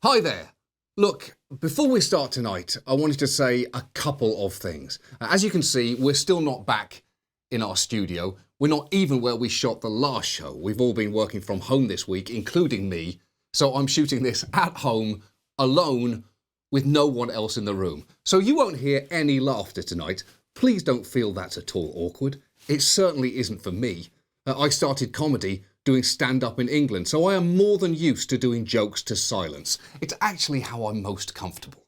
Hi there. Look, before we start tonight, I wanted to say a couple of things. As you can see, we're still not back in our studio. We're not even where we shot the last show. We've all been working from home this week, including me. So I'm shooting this at home, alone, with no one else in the room. So you won't hear any laughter tonight. Please don't feel that's at all awkward. It certainly isn't for me. I started comedy doing stand-up in England, so I am more than used to doing jokes to silence. It's actually how I'm most comfortable.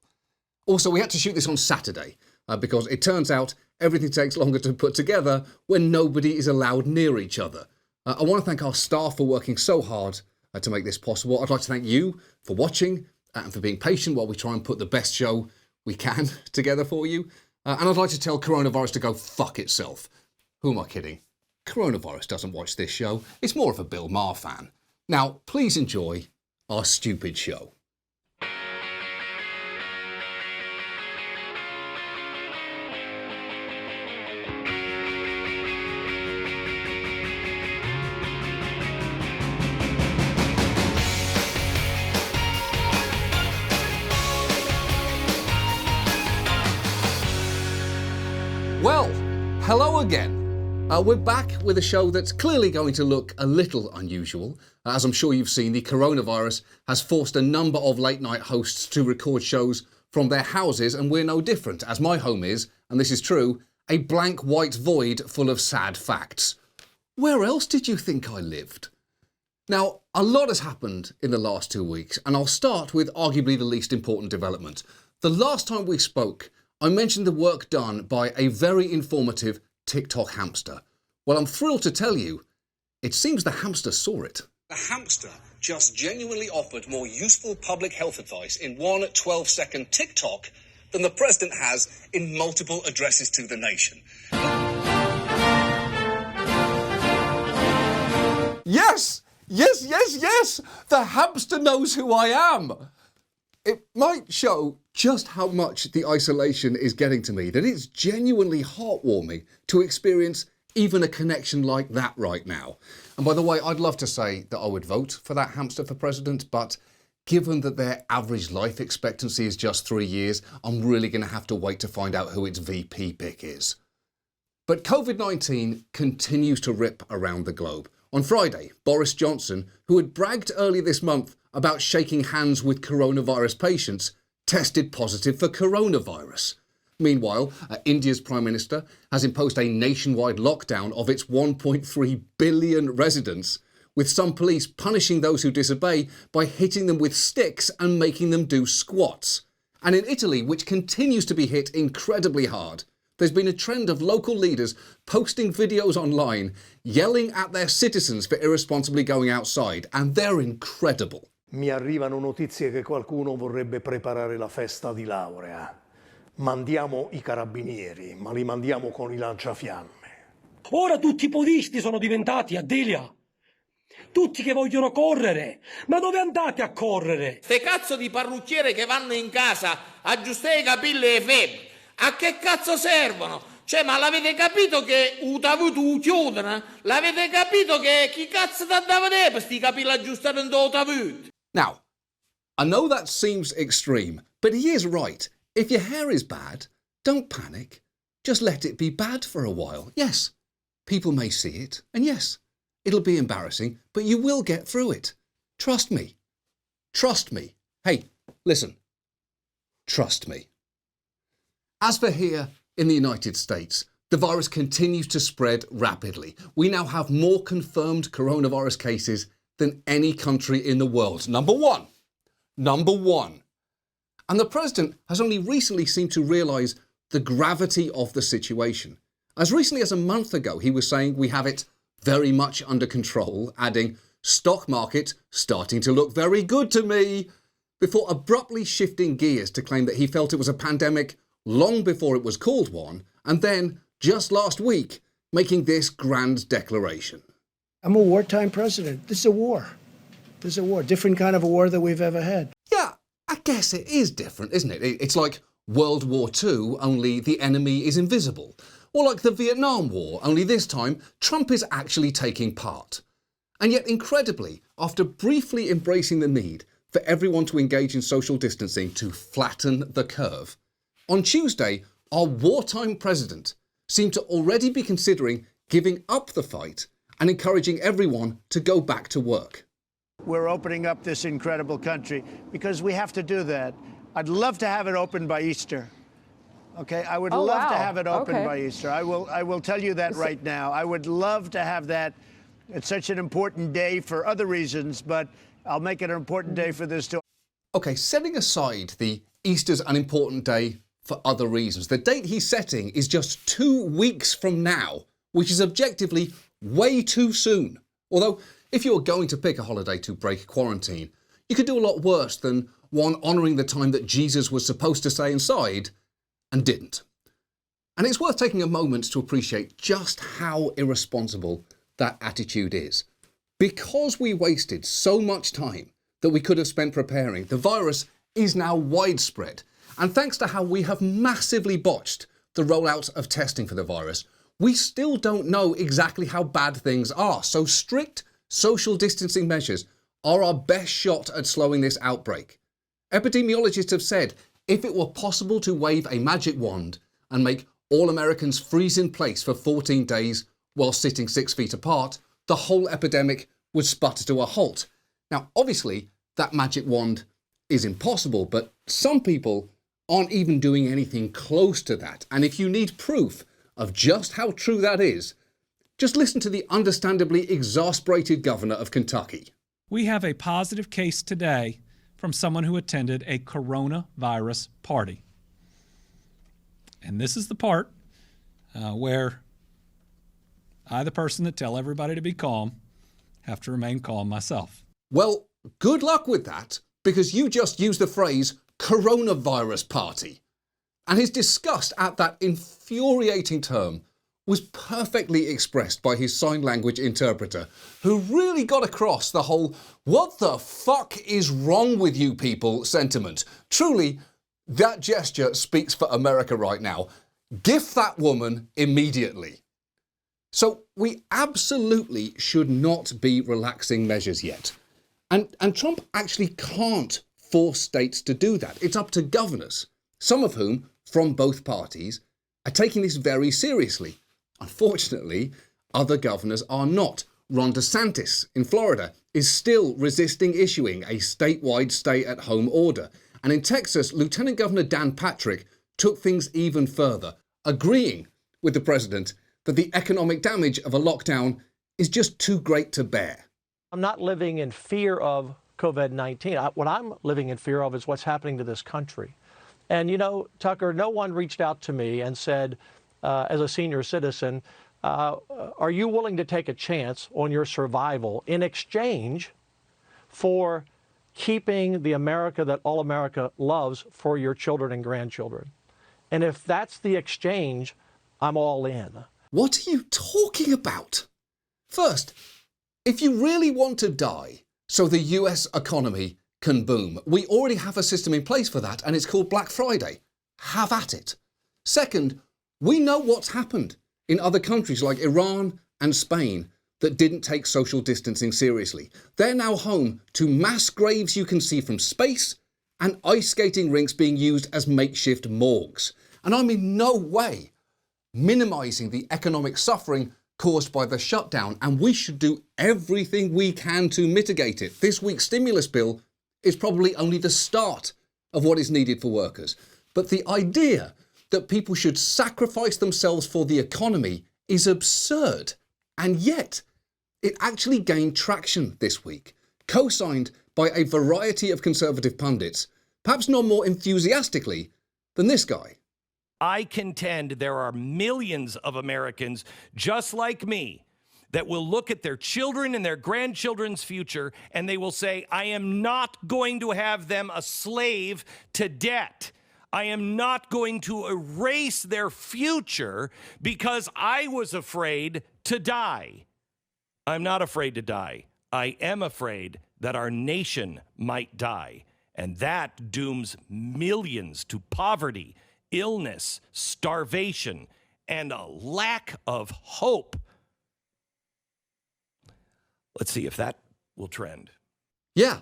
Also, we had to shoot this on Saturday, because it turns out everything takes longer to put together when nobody is allowed near each other. I want to thank our staff for working so hard to make this possible. I'd like to thank you for watching and for being patient while we try and put the best show we can together for you. And I'd like to tell coronavirus to go fuck itself. Who am I kidding? Coronavirus doesn't watch this show. It's more of a Bill Maher fan. Now, please enjoy our stupid show. Well, hello again. We're back with a show that's clearly going to look a little unusual. As I'm sure you've seen, the coronavirus has forced a number of late-night hosts to record shows from their houses, and we're no different, as my home is, and this is true, a blank white void full of sad facts. Where else did you think I lived? Now, a lot has happened in the last 2 weeks, and I'll start with arguably the least important development. The last time we spoke, I mentioned the work done by a very informative TikTok hamster. Well, I'm thrilled to tell you, it seems the hamster saw it. The hamster just genuinely offered more useful public health advice in one 12-second TikTok than the president has in multiple addresses to the nation. Yes! Yes, yes, yes! The hamster knows who I am! It might show just how much the isolation is getting to me, that it's genuinely heartwarming to experience even a connection like that right now. And by the way, I'd love to say that I would vote for that hamster for president, but given that their average life expectancy is just 3 years, I'm really going to have to wait to find out who its VP pick is. But COVID-19 continues to rip around the globe. On Friday, Boris Johnson, who had bragged earlier this month about shaking hands with coronavirus patients, tested positive for coronavirus. Meanwhile, India's Prime Minister has imposed a nationwide lockdown of its 1.3 billion residents, with some police punishing those who disobey by hitting them with sticks and making them do squats. And in Italy, which continues to be hit incredibly hard, there's been a trend of local leaders posting videos online, yelling at their citizens for irresponsibly going outside, and they're incredible. Mi arrivano notizie che qualcuno vorrebbe preparare la festa di laurea. Mandiamo i carabinieri, ma li mandiamo con i lanciafiamme. Ora tutti i podisti sono diventati, Adelia. Tutti che vogliono correre. Ma dove andate a correre? Ste cazzo di parrucchiere che vanno in casa a aggiustare i capelli e le femmine. A che cazzo servono? Cioè, ma l'avete capito che utavuto chiudono? L'avete capito che chi cazzo da vedere per sti capelli aggiustati in utavuto? Now, I know that seems extreme, but he is right. If your hair is bad, don't panic. Just let it be bad for a while. Yes, people may see it, and yes, it'll be embarrassing, but you will get through it. Trust me. Trust me. Hey, listen. Trust me. As for here in the United States, the virus continues to spread rapidly. We now have more confirmed coronavirus cases than any country in the world. Number one. And the president has only recently seemed to realise the gravity of the situation. As recently as a month ago, he was saying we have it very much under control, adding, stock market starting to look very good to me, before abruptly shifting gears to claim that he felt it was a pandemic long before it was called one, and then, just last week, making this grand declaration. I'm a wartime president. This is a war. This is a war. Different kind of a war than we've ever had. Yeah, I guess it is different, isn't it? It's like World War II, only the enemy is invisible. Or like the Vietnam War, only this time Trump is actually taking part. And yet, incredibly, after briefly embracing the need for everyone to engage in social distancing to flatten the curve. On Tuesday, our wartime president seemed to already be considering giving up the fight and encouraging everyone to go back to work. We're opening up this incredible country because we have to do that. I'd love to have it open by Easter. Okay, I would love to have it open by Easter. I will tell you that right now. I would love to have that. It's such an important day for other reasons, but I'll make it an important day for this too. Okay, setting aside the Easter's an important day for other reasons, the date he's setting is just 2 weeks from now, which is objectively way too soon. Although, if you were going to pick a holiday to break quarantine, you could do a lot worse than one honouring the time that Jesus was supposed to stay inside and didn't. And it's worth taking a moment to appreciate just how irresponsible that attitude is. Because we wasted so much time that we could have spent preparing, the virus is now widespread. And thanks to how we have massively botched the rollout of testing for the virus, we still don't know exactly how bad things are. So strict social distancing measures are our best shot at slowing this outbreak. Epidemiologists have said if it were possible to wave a magic wand and make all Americans freeze in place for 14 days while sitting 6 feet apart, the whole epidemic would sputter to a halt. Now, obviously, that magic wand is impossible, but some people aren't even doing anything close to that. And if you need proof of just how true that is, just listen to the understandably exasperated governor of Kentucky. We have a positive case today from someone who attended a coronavirus party. And this is the part where I, the person that tell everybody to be calm, have to remain calm myself. Well, good luck with that, because you just used the phrase coronavirus party. And his disgust at that infuriating term was perfectly expressed by his sign language interpreter, who really got across the whole "what the fuck is wrong with you people" sentiment. Truly, that gesture speaks for America right now. Gift that woman immediately. So we absolutely should not be relaxing measures yet. And Trump actually can't force states to do that. It's up to governors, some of whom, from both parties, are taking this very seriously. Unfortunately, other governors are not. Ron DeSantis in Florida is still resisting issuing a statewide stay-at-home order. And in Texas, Lieutenant Governor Dan Patrick took things even further, agreeing with the president that the economic damage of a lockdown is just too great to bear. I'm not living in fear of COVID-19. What I'm living in fear of is what's happening to this country. And, you know, Tucker, no one reached out to me and said, as a senior citizen, are you willing to take a chance on your survival in exchange for keeping the America that all America loves for your children and grandchildren? And if that's the exchange, I'm all in. What are you talking about? First, if you really want to die so the US economy can boom, we already have a system in place for that, and it's called Black Friday. Have at it. Second, we know what's happened in other countries like Iran and Spain that didn't take social distancing seriously. They're now home to mass graves you can see from space and ice skating rinks being used as makeshift morgues. And I'm in no way minimizing the economic suffering caused by the shutdown, and we should do everything we can to mitigate it. This week's stimulus bill is probably only the start of what is needed for workers. But the idea that people should sacrifice themselves for the economy is absurd. And yet, it actually gained traction this week, co-signed by a variety of conservative pundits, perhaps no more enthusiastically than this guy. I contend there are millions of Americans just like me that will look at their children and their grandchildren's future and they will say, I am not going to have them a slave to debt. I am not going to erase their future because I was afraid to die. I'm not afraid to die. I am afraid that our nation might die, and that dooms millions to poverty, illness, starvation, and a lack of hope. Let's see if that will trend. Yeah,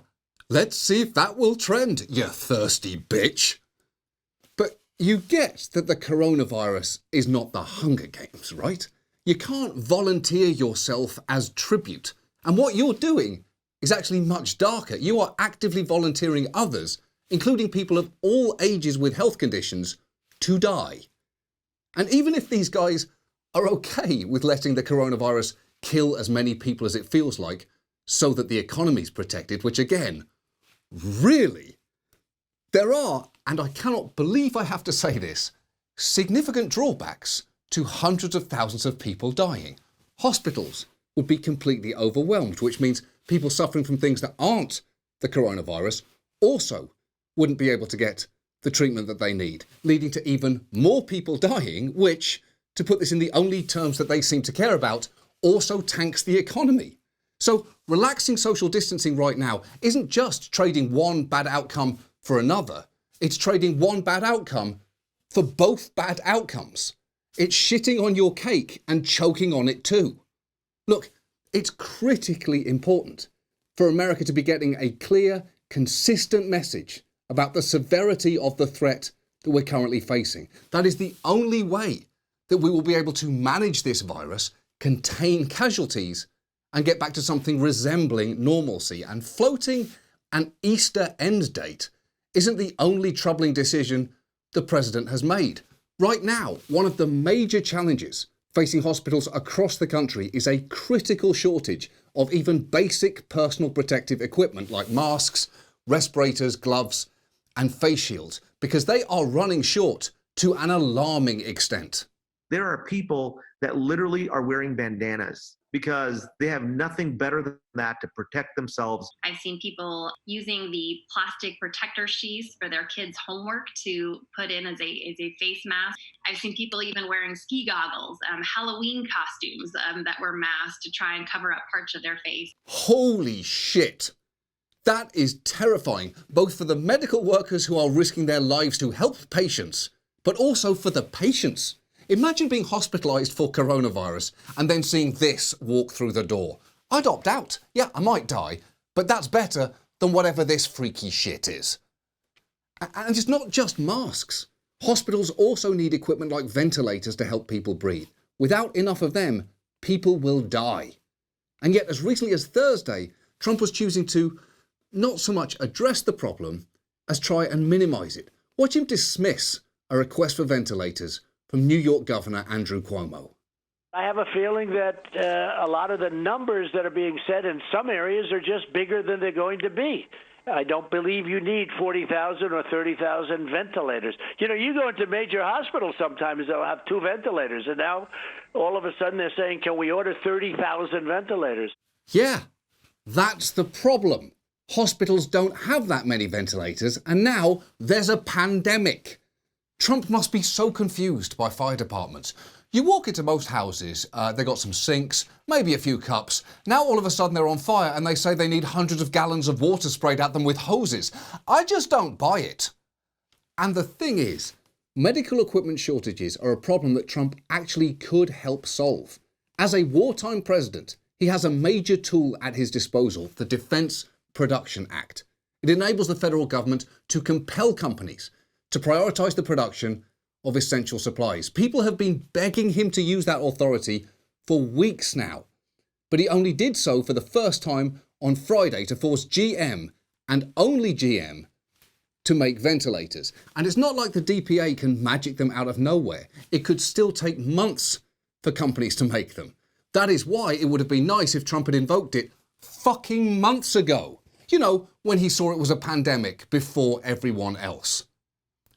Let's see if that will trend, you thirsty bitch. But you get that the coronavirus is not the Hunger Games, right? You can't volunteer yourself as tribute. And what you're doing is actually much darker. You are actively volunteering others, including people of all ages with health conditions, to die. And even if these guys are okay with letting the coronavirus kill as many people as it feels like, so that the economy's protected, which again, really, there are, and I cannot believe I have to say this, significant drawbacks to hundreds of thousands of people dying. Hospitals would be completely overwhelmed, which means people suffering from things that aren't the coronavirus also wouldn't be able to get the treatment that they need, leading to even more people dying, which, to put this in the only terms that they seem to care about, also tanks the economy. So relaxing social distancing right now isn't just trading one bad outcome for another. It's trading one bad outcome for both bad outcomes. It's shitting on your cake and choking on it too. Look, it's critically important for America to be getting a clear, consistent message about the severity of the threat that we're currently facing. That is the only way that we will be able to manage this virus, contain casualties, and get back to something resembling normalcy. And floating an Easter end date isn't the only troubling decision the president has made. Right now, one of the major challenges facing hospitals across the country is a critical shortage of even basic personal protective equipment like masks, respirators, gloves, and face shields, because they are running short to an alarming extent. There are people that literally are wearing bandanas because they have nothing better than that to protect themselves. I've seen people using the plastic protector sheaths for their kids' homework to put in as a face mask. I've seen people even wearing ski goggles, Halloween costumes that were masked to try and cover up parts of their face. Holy shit. That is terrifying, both for the medical workers who are risking their lives to help patients, but also for the patients. Imagine being hospitalized for coronavirus and then seeing this walk through the door. I'd opt out. Yeah, I might die, but that's better than whatever this freaky shit is. And it's not just masks. Hospitals also need equipment like ventilators to help people breathe. Without enough of them, people will die. And yet, as recently as Thursday, Trump was choosing to not so much address the problem as try and minimize it. Watch him dismiss a request for ventilators from New York Governor Andrew Cuomo. I have a feeling that a lot of the numbers that are being said in some areas are just bigger than they're going to be. I don't believe you need 40,000 or 30,000 ventilators. You know, you go into major hospitals sometimes, they'll have 2 ventilators, and now all of a sudden they're saying, can we order 30,000 ventilators? Yeah, that's the problem. Hospitals don't have that many ventilators, and now there's a pandemic. Trump must be so confused by fire departments. You walk into most houses, they got some sinks, maybe a few cups. Now all of a sudden they're on fire and they say they need hundreds of gallons of water sprayed at them with hoses. I just don't buy it. And the thing is, medical equipment shortages are a problem that Trump actually could help solve. As a wartime president, he has a major tool at his disposal, the Defense Production Act. It enables the federal government to compel companies to prioritize the production of essential supplies. People have been begging him to use that authority for weeks now, but he only did so for the first time on Friday to force GM, and only GM, to make ventilators. And it's not like the DPA can magic them out of nowhere. It could still take months for companies to make them. That is why it would have been nice if Trump had invoked it fucking months ago. You know, when he saw it was a pandemic before everyone else.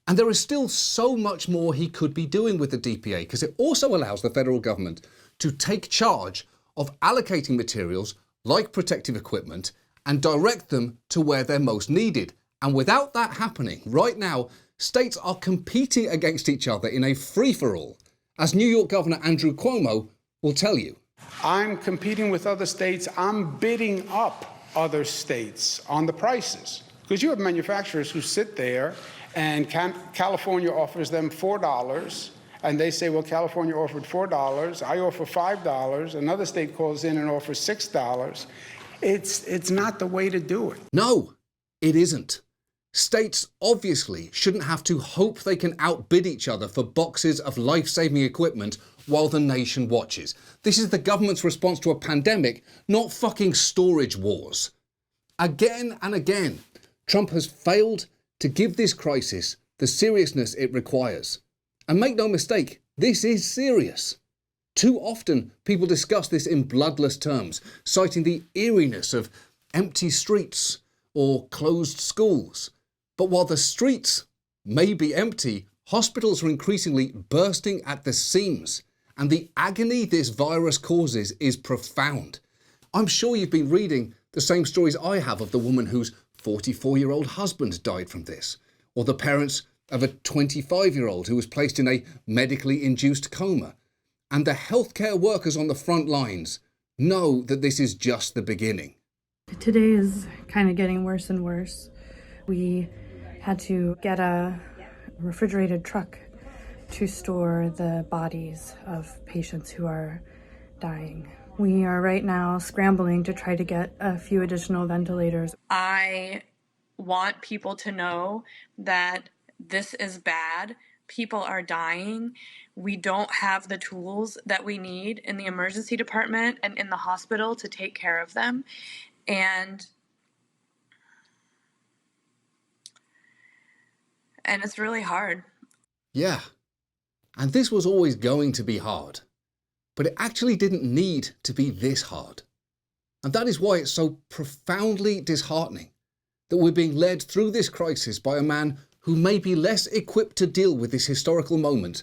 And there is still so much more he could be doing with the DPA, because it also allows the federal government to take charge of allocating materials like protective equipment and direct them to where they're most needed. And without that happening, right now, states are competing against each other in a free-for-all, as New York Governor Andrew Cuomo will tell you. I'm competing with other states. I'm bidding up other states on the prices. Because you have manufacturers who sit there and California offers them $4, and they say, well, California offered $4, I offer $5, another state calls in and offers $6. It's not the way to do it. No, it isn't. States obviously shouldn't have to hope they can outbid each other for boxes of life-saving equipment while the nation watches. This is the government's response to a pandemic, not fucking storage wars. Again and again, Trump has failed to give this crisis the seriousness it requires. And make no mistake, this is serious. Too often, people discuss this in bloodless terms, citing the eeriness of empty streets or closed schools. But while the streets may be empty, hospitals are increasingly bursting at the seams, and the agony this virus causes is profound. I'm sure you've been reading the same stories I have of the woman whose 44-year-old husband died from this, or the parents of a 25-year-old who was placed in a medically induced coma. And the healthcare workers on the front lines know that this is just the beginning. Today is kind of getting worse and worse. We had to get a refrigerated truck to store the bodies of patients who are dying. We are right now scrambling to try to get a few additional ventilators. I want people to know that this is bad. People are dying. We don't have the tools that we need in the emergency department and in the hospital to take care of them. And it's really hard. Yeah, and this was always going to be hard. But it actually didn't need to be this hard. And that is why it's so profoundly disheartening that we're being led through this crisis by a man who may be less equipped to deal with this historical moment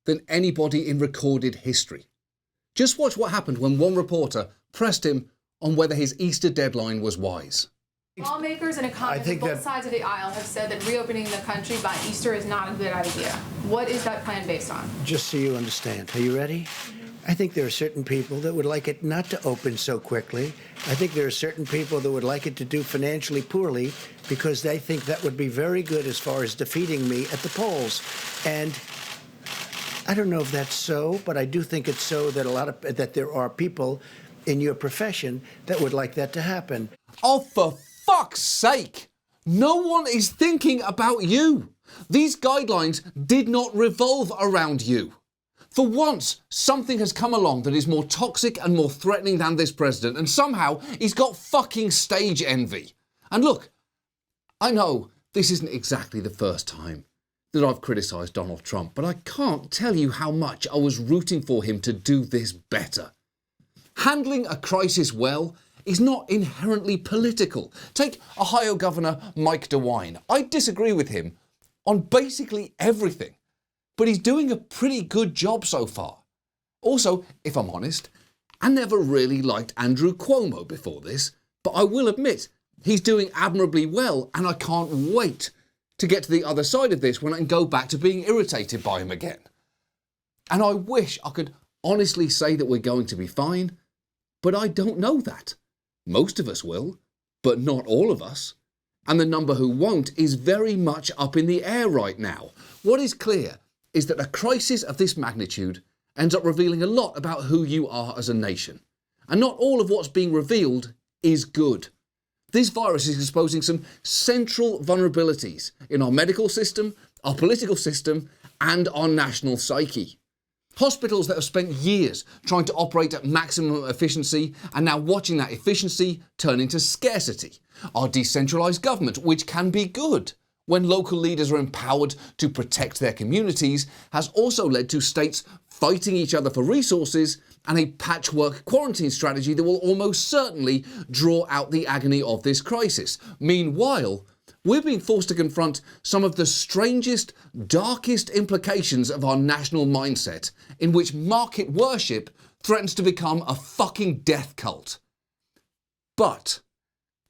than anybody in recorded history. Just watch what happened when one reporter pressed him on whether his Easter deadline was wise. Lawmakers and economists on both sides of the aisle have said that reopening the country by Easter is not a good idea. What is that plan based on? Just so you understand. Are you ready? I think there are certain people that would like it not to open so quickly. I think there are certain people that would like it to do financially poorly because they think that would be very good as far as defeating me at the polls. And I don't know if that's so, but I do think it's so that that there are people in your profession that would like that to happen. Oh, for fuck's sake! No one is thinking about you. These guidelines did not revolve around you. For once, something has come along that is more toxic and more threatening than this president, and somehow he's got fucking stage envy. And look, I know this isn't exactly the first time that I've criticised Donald Trump, but I can't tell you how much I was rooting for him to do this better. Handling a crisis well is not inherently political. Take Ohio Governor Mike DeWine. I disagree with him on basically everything, but he's doing a pretty good job so far. Also, if I'm honest, I never really liked Andrew Cuomo before this, but I will admit he's doing admirably well, and I can't wait to get to the other side of this when I can go back to being irritated by him again. And I wish I could honestly say that we're going to be fine, but I don't know that. Most of us will, but not all of us. And the number who won't is very much up in the air right now. What is clear is that a crisis of this magnitude ends up revealing a lot about who you are as a nation. And not all of what's being revealed is good. This virus is exposing some central vulnerabilities in our medical system, our political system, and our national psyche. Hospitals that have spent years trying to operate at maximum efficiency are now watching that efficiency turn into scarcity. Our decentralised government, which can be good when local leaders are empowered to protect their communities, has also led to states fighting each other for resources and a patchwork quarantine strategy that will almost certainly draw out the agony of this crisis. Meanwhile, we're being forced to confront some of the strangest, darkest implications of our national mindset, in which market worship threatens to become a fucking death cult. But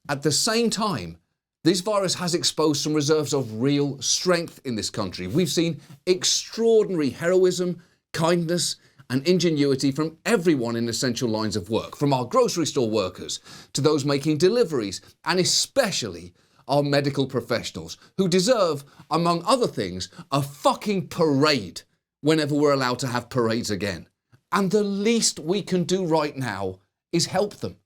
at the same time, this virus has exposed some reserves of real strength in this country. We've seen extraordinary heroism, kindness, and ingenuity from everyone in essential lines of work, from our grocery store workers to those making deliveries, and especially our medical professionals, who deserve, among other things, a fucking parade whenever we're allowed to have parades again. And the least we can do right now is help them.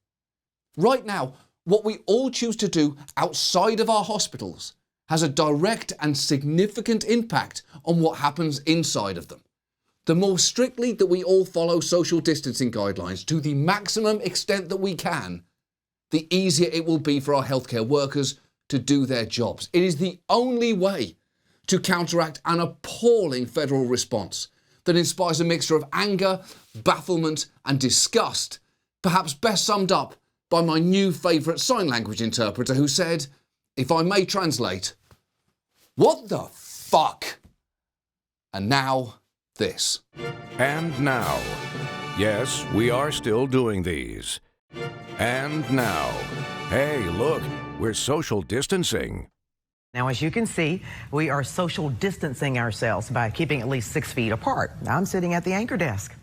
Right now, what we all choose to do outside of our hospitals has a direct and significant impact on what happens inside of them. The more strictly that we all follow social distancing guidelines to the maximum extent that we can, the easier it will be for our healthcare workers to do their jobs. It is the only way to counteract an appalling federal response that inspires a mixture of anger, bafflement, and disgust, perhaps best summed up by my new favourite sign language interpreter who said, if I may translate, "What the fuck?" And now, this. And now, yes, we are still doing these. And now, hey, look, we're social distancing. Now, as you can see, we are social distancing ourselves by keeping at least 6 feet apart. I'm sitting at the anchor desk.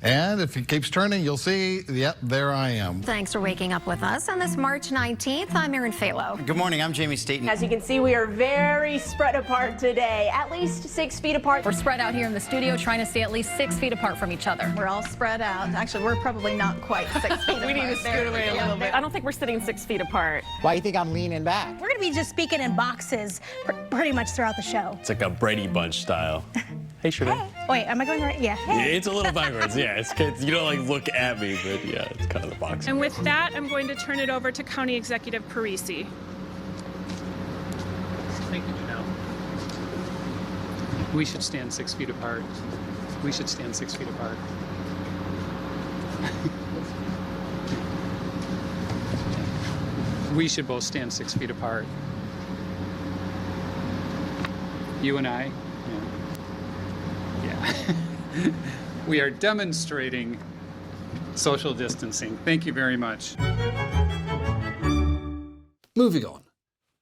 And if it keeps turning, you'll see, yep, there I am. Thanks for waking up with us on this March 19th. I'm Erin Falo. Good morning, I'm Jamie Staten. As you can see, we are very spread apart today, at least 6 feet apart. We're spread out here in the studio, trying to stay at least 6 feet apart from each other. We're all spread out. Actually, we're probably not quite 6 feet apart. We need to scoot away a little bit. I don't think we're sitting 6 feet apart. Why do you think I'm leaning back? We're going to be just speaking in boxes pretty much throughout the show. It's like a Brady Bunch style. Hey, Shirley. Hey. Wait, am I going right? Yeah. Hey. Yeah, it's a little backwards. Yeah, it's you don't like look at me, but yeah, it's kind of the box. And with that, I'm going to turn it over to County Executive Parisi. Thank you, Janelle. We should stand 6 feet apart. We should stand 6 feet apart. We should both stand 6 feet apart. You and I. Yeah. We are demonstrating social distancing. Thank you very much. Moving on.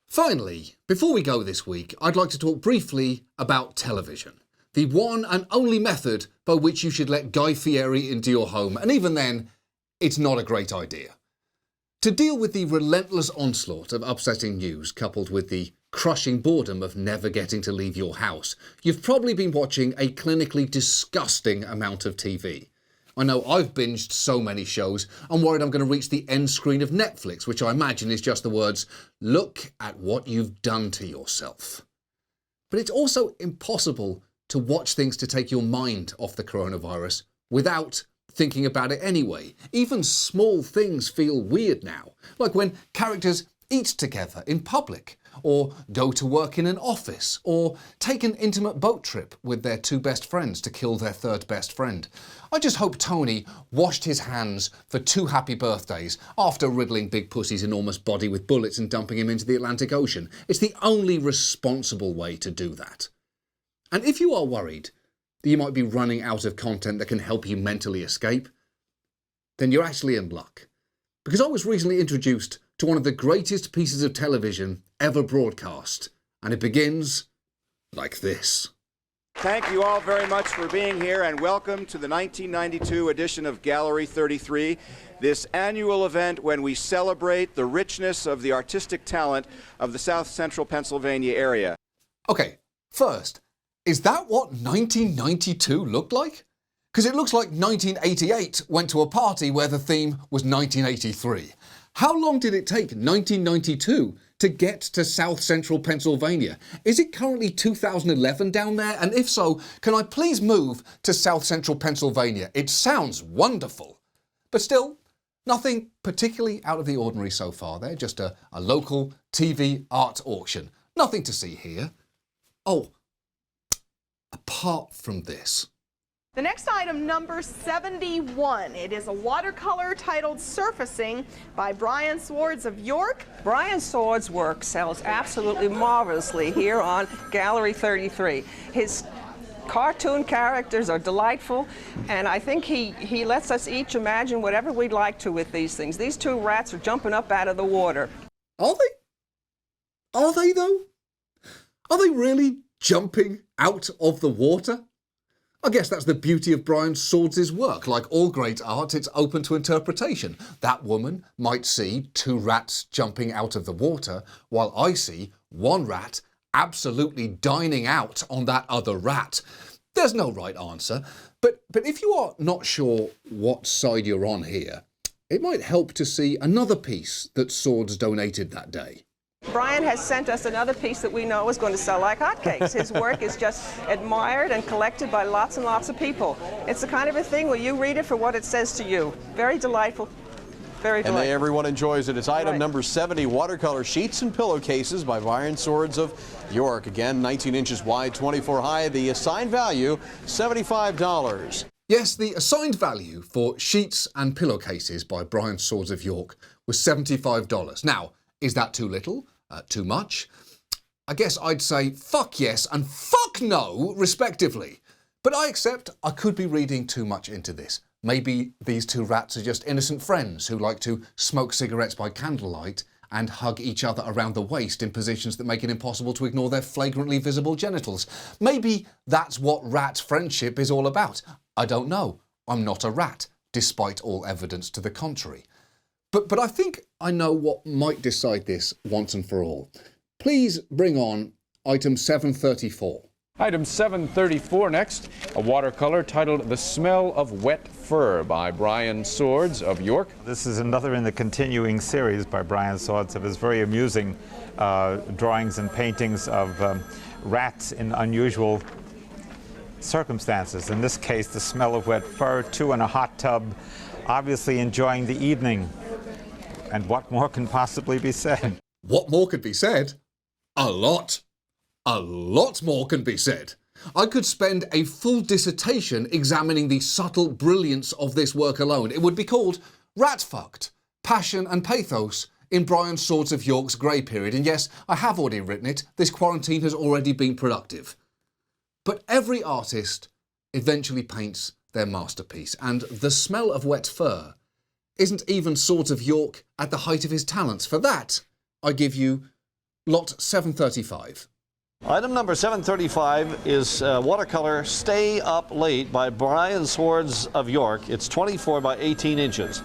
Finally, before we go this week, I'd like to talk briefly about television. The one and only method by which you should let Guy Fieri into your home, and even then, it's not a great idea. To deal with the relentless onslaught of upsetting news coupled with the crushing boredom of never getting to leave your house, you've probably been watching a clinically disgusting amount of TV. I know I've binged so many shows, I'm worried I'm going to reach the end screen of Netflix, which I imagine is just the words, "Look at what you've done to yourself." But it's also impossible to watch things to take your mind off the coronavirus without thinking about it anyway. Even small things feel weird now, like when characters eat together in public, or go to work in an office, or take an intimate boat trip with their two best friends to kill their third best friend. I just hope Tony washed his hands for 2 happy birthdays after riddling Big Pussy's enormous body with bullets and dumping him into the Atlantic Ocean. It's the only responsible way to do that. And if you are worried that you might be running out of content that can help you mentally escape, then you're actually in luck. Because I was recently introduced to one of the greatest pieces of television ever broadcast, and it begins like this. Thank you all very much for being here, and welcome to the 1992 edition of Gallery 33, this annual event when we celebrate the richness of the artistic talent of the South Central Pennsylvania area. Okay, first, is that what 1992 looked like? Because it looks like 1988 went to a party where the theme was 1983. How long did it take 1992 to get to South Central Pennsylvania? Is it currently 2011 down there? And if so, can I please move to South Central Pennsylvania? It sounds wonderful. But still, nothing particularly out of the ordinary so far there, just a local TV art auction. Nothing to see here. Oh, apart from this. The next item, number 71. It is a watercolor titled Surfacing by Brian Swords of York. Brian Swords' work sells absolutely marvelously here on Gallery 33. His cartoon characters are delightful, and I think he lets us each imagine whatever we'd like to with these things. These 2 rats are jumping up out of the water. Are they? Are they though? Are they really jumping out of the water? I guess that's the beauty of Brian Swords' work. Like all great art, it's open to interpretation. That woman might see 2 rats jumping out of the water, while I see 1 rat absolutely dining out on that other rat. There's no right answer. But if you are not sure what side you're on here, it might help to see another piece that Swords donated that day. Brian has sent us another piece that we know is going to sell like hotcakes. His work is just admired and collected by lots and lots of people. It's the kind of a thing where you read it for what it says to you. Very delightful. Very delightful. And everyone enjoys it. It's item number 70, watercolor sheets and pillowcases by Brian Swords of York. Again, 19 inches wide, 24 high. The assigned value, $75. Yes, the assigned value for sheets and pillowcases by Brian Swords of York was $75. Now, is that too little? Too much? I guess I'd say fuck yes and fuck no, respectively. But I accept I could be reading too much into this. Maybe these two rats are just innocent friends who like to smoke cigarettes by candlelight and hug each other around the waist in positions that make it impossible to ignore their flagrantly visible genitals. Maybe that's what rat friendship is all about. I don't know. I'm not a rat, despite all evidence to the contrary. But I think I know what might decide this once and for all. Please bring on item 734. Item 734 next, a watercolor titled The Smell of Wet Fur by Brian Swords of York. This is another in the continuing series by Brian Swords of his very amusing drawings and paintings of rats in unusual circumstances. In this case, the smell of wet fur, two in a hot tub, obviously enjoying the evening. And what more can possibly be said? What more could be said? A lot. A lot more can be said. I could spend a full dissertation examining the subtle brilliance of this work alone. It would be called Rat Fucked, Passion and Pathos in Brian Swords of York's Grey Period. And yes, I have already written it. This quarantine has already been productive. But every artist eventually paints their masterpiece, and The Smell of Wet Fur isn't even Swords of York at the height of his talents. For that, I give you lot 735. Item number 735 is watercolor Stay Up Late by Brian Swords of York. It's 24 by 18 inches.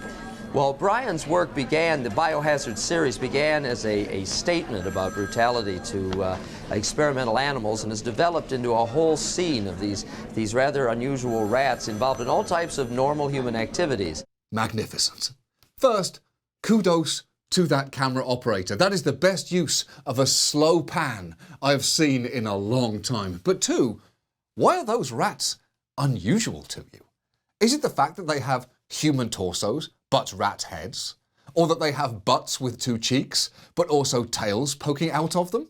Well, Brian's work began, the Biohazard series began as a statement about brutality to experimental animals and has developed into a whole scene of these rather unusual rats involved in all types of normal human activities. Magnificent. First, kudos to that camera operator. That is the best use of a slow pan I have seen in a long time. But two, why are those rats unusual to you? Is it the fact that they have human torsos but rat heads? Or that they have butts with two cheeks but also tails poking out of them?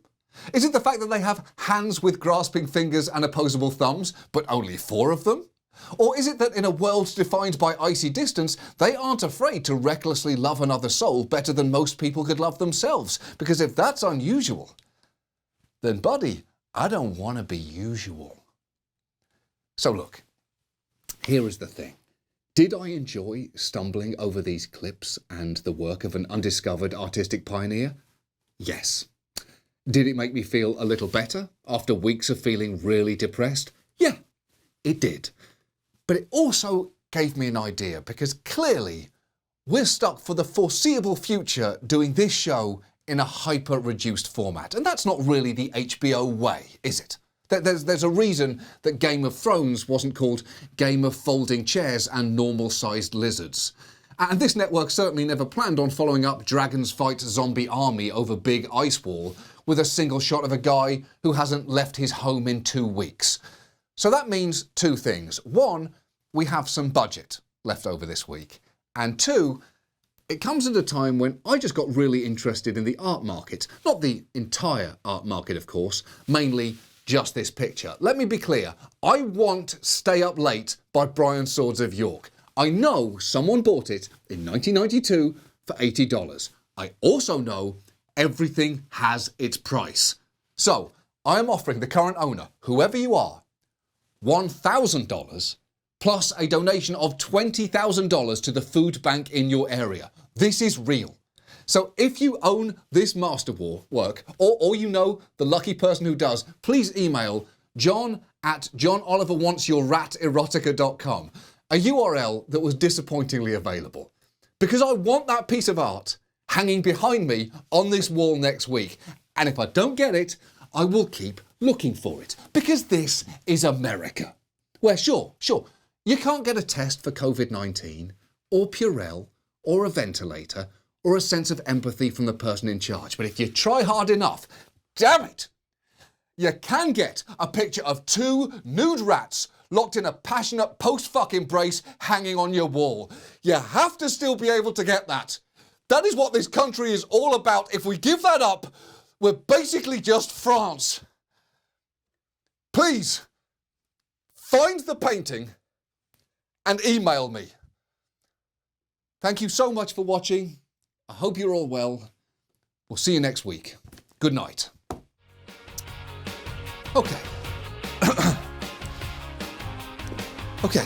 Is it the fact that they have hands with grasping fingers and opposable thumbs but only 4 of them? Or is it that in a world defined by icy distance, they aren't afraid to recklessly love another soul better than most people could love themselves? Because if that's unusual, then buddy, I don't want to be usual. So look, here is the thing. Did I enjoy stumbling over these clips and the work of an undiscovered artistic pioneer? Yes. Did it make me feel a little better after weeks of feeling really depressed? Yeah, it did. But it also gave me an idea, because clearly we're stuck for the foreseeable future doing this show in a hyper-reduced format. And that's not really the HBO way, is it? There's a reason that Game of Thrones wasn't called Game of Folding Chairs and Normal-Sized Lizards. And this network certainly never planned on following up Dragons Fight Zombie Army over Big Ice Wall with a single shot of a guy who hasn't left his home in 2 weeks. So that means 2 things. 1, we have some budget left over this week. And 2, it comes at a time when I just got really interested in the art market. Not the entire art market, of course, mainly just this picture. Let me be clear. I want Stay Up Late by Brian Swords of York. I know someone bought it in 1992 for $80. I also know everything has its price. So I am offering the current owner, whoever you are, $1,000 plus a donation of $20,000 to the food bank in your area. This is real. So if you own this masterwork, or you know the lucky person who does, please email john@johnoliverwantsyourrat.erotica.com, a URL that was disappointingly available. Because I want that piece of art hanging behind me on this wall next week. And if I don't get it, I will keep looking for it. Because this is America. Where sure, you can't get a test for COVID-19 or Purell or a ventilator or a sense of empathy from the person in charge. But if you try hard enough, damn it, you can get a picture of two nude rats locked in a passionate post-fuck embrace hanging on your wall. You have to still be able to get that. That is what this country is all about. If we give that up, we're basically just France. Please, find the painting and email me. Thank you so much for watching. I hope you're all well. We'll see you next week. Good night. Okay. Okay.